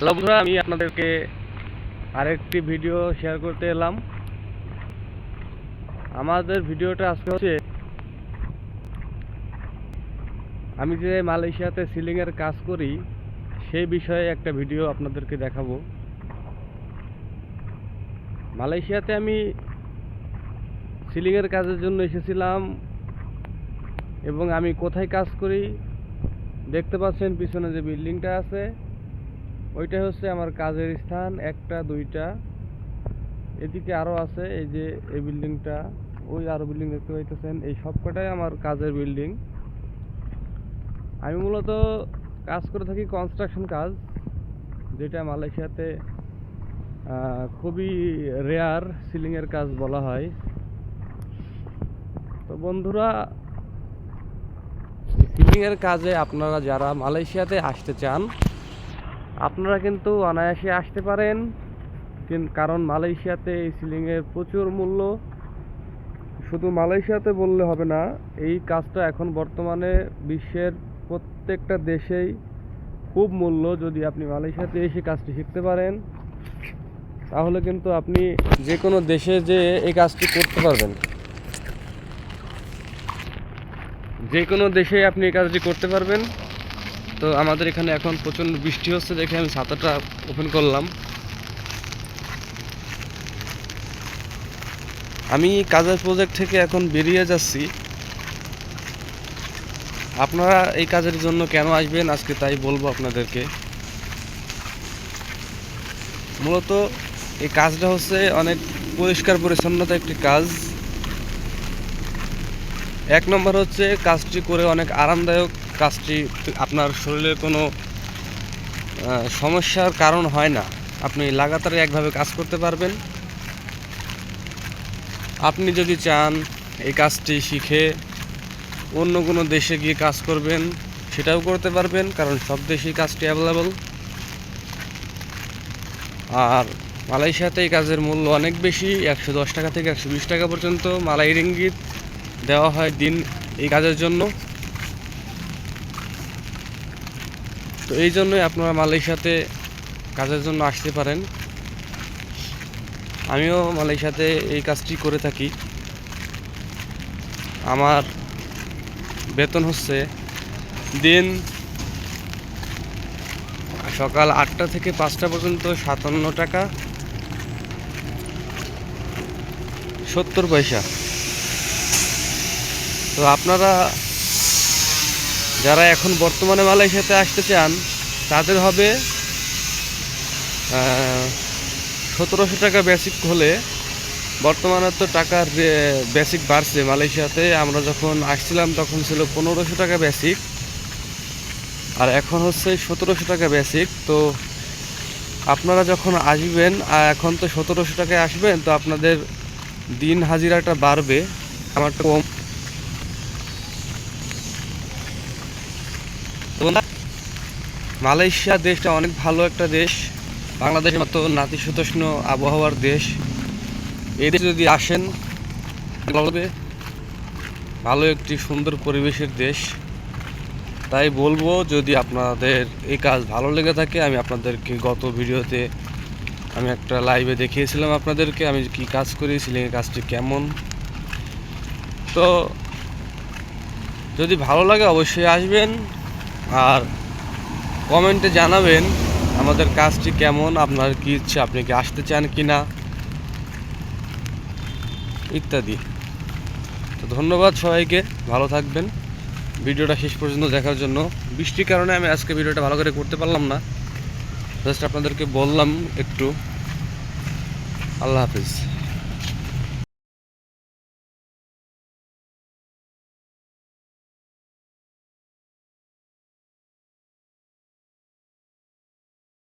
Hello বন্ধুরা, আমি আপনাদেরকে আরেকটি ভিডিও শেয়ার করতে এলাম। আমাদের ভিডিওটা আজকে হচ্ছে আমি যে মালয়েশিয়াতে সিলিংয়ের কাজ করি সেই বিষয়ে একটা ভিডিও আপনাদেরকে দেখাবো। মালয়েশিয়াতে আমি সিলিংয়ের কাজের জন্য এসেছিলাম এবং আমি কোথায় কাজ করি দেখতে পাচ্ছেন পিছনে যে বিল্ডিংটা আছে ওইটা হচ্ছে আমার কাজের স্থান। একটা দুইটা এদিকে আরও আছে, এই যে এই বিল্ডিংটা, ওই আরও বিল্ডিং দেখতে পাইতেছেন, এই সবকটাই আমার কাজের বিল্ডিং। আমি মূলত কাজ করে থাকি কনস্ট্রাকশন কাজ, যেটা মালয়েশিয়াতে খুবই রেয়ার সিলিংয়ের কাজ বলা হয়। তো বন্ধুরা, সিলিংয়ের কাজে আপনারা যারা মালয়েশিয়াতে আসতে চান আপনারা কিন্তু অনায়াসে আসতে পারেন, কারণ মালয়েশিয়াতে এই সিলিংয়ের প্রচুর মূল্য। শুধু মালয়েশিয়াতে বললে হবে না, এই কাজটা এখন বর্তমানে বিশ্বের প্রত্যেকটা দেশেই খুব মূল্য। যদি আপনি মালয়েশিয়াতে এসে কাজটি শিখতে পারেন তাহলে কিন্তু আপনি যে কোনো দেশে যে এই কাজটি করতে পারবেন, যে কোনো দেশে আপনি এই কাজটি করতে পারবেন। তো আমাদের এখানে এখন প্রচণ্ড বৃষ্টি হচ্ছে দেখে আমি ছাতাটা ওপেন করলাম। আমি কাজের প্রজেক্ট থেকে এখন বেরিয়ে যাচ্ছি। আপনারা এই কাজের জন্য কেন আসবেন আজকে তাই বলবো আপনাদেরকে। মূলত এই কাজটা হচ্ছে অনেক পরিষ্কার পরিচ্ছন্নতা একটি কাজ। এক নম্বর হচ্ছে কাজটি করে অনেক আরামদায়ক। কাজটি আপনার শরীরে কোনো সমস্যার কারণ হয় না, আপনি লাগাতার একভাবে কাজ করতে পারবেন। আপনি যদি চান এই কাজটি শিখে অন্য কোনো দেশে গিয়ে কাজ করবেন সেটাও করতে পারবেন, কারণ সব দেশেই কাজটি অ্যাভেলেবল। আর মালয়েশিয়াতে এই কাজের মূল্য অনেক বেশি, 110 টাকা থেকে 120 টাকা পর্যন্ত মালাই রিঙ্গিত দেওয়া হয় দিন এই কাজের জন্য। তো এই জন্যই আপনারা মালয়েশিয়াতে কাজের জন্য আসতে পারেন। আমিও মালয়েশিয়াতে এই কাজটি করে থাকি। আমার বেতন হচ্ছে দিন সকাল 8টা থেকে 5টা পর্যন্ত 57 টাকা 70 পয়সা। তো আপনারা যারা এখন বর্তমানে মালয়েশিয়াতে আসতে চান তাদের হবে 1700 টাকা বেসিক হলে। বর্তমানে তো টাকার বেসিক বাড়ছে মালয়েশিয়াতে। আমরা যখন আসছিলাম তখন ছিল 1500 টাকা বেসিক, আর এখন হচ্ছে 1700 টাকা বেসিক। তো আপনারা যখন আসবেন, এখন তো 1700 টাকায় আসবেন, তো আপনাদের দিন হাজিরাটা বাড়বে, আমারটা কম। মালয়েশিয়া দেশটা অনেক ভালো একটা দেশ, বাংলাদেশের মতো নাতিশীতোষ্ণ আবহাওয়ার দেশ। এই দেশে যদি আসেন ভালো একটি সুন্দর পরিবেশের দেশ। তাই বলবো, যদি আপনাদের এই কাজ ভালো লেগে থাকে, আমি আপনাদেরকে গত ভিডিওতে আমি একটা লাইভে দেখিয়েছিলাম আপনাদেরকে আমি কি কাজ করি, সিলিংয়ের কাজটি কেমন। তো যদি ভালো লাগে অবশ্যই আসবেন, আর কমেন্টে জানাবেন আমাদের কাজটি কেমন, আপনার কি ইচ্ছা, আপনি কি আসতে চান কি না ইত্যাদি। তো ধন্যবাদ সবাইকে, ভালো থাকবেন। ভিডিওটা শেষ পর্যন্ত দেখার জন্য। বৃষ্টির কারণে আমি আজকে ভিডিওটা ভালো করে করতে পারলাম না, জাস্ট আপনাদেরকে বললাম একটু। আল্লাহ হাফিজ।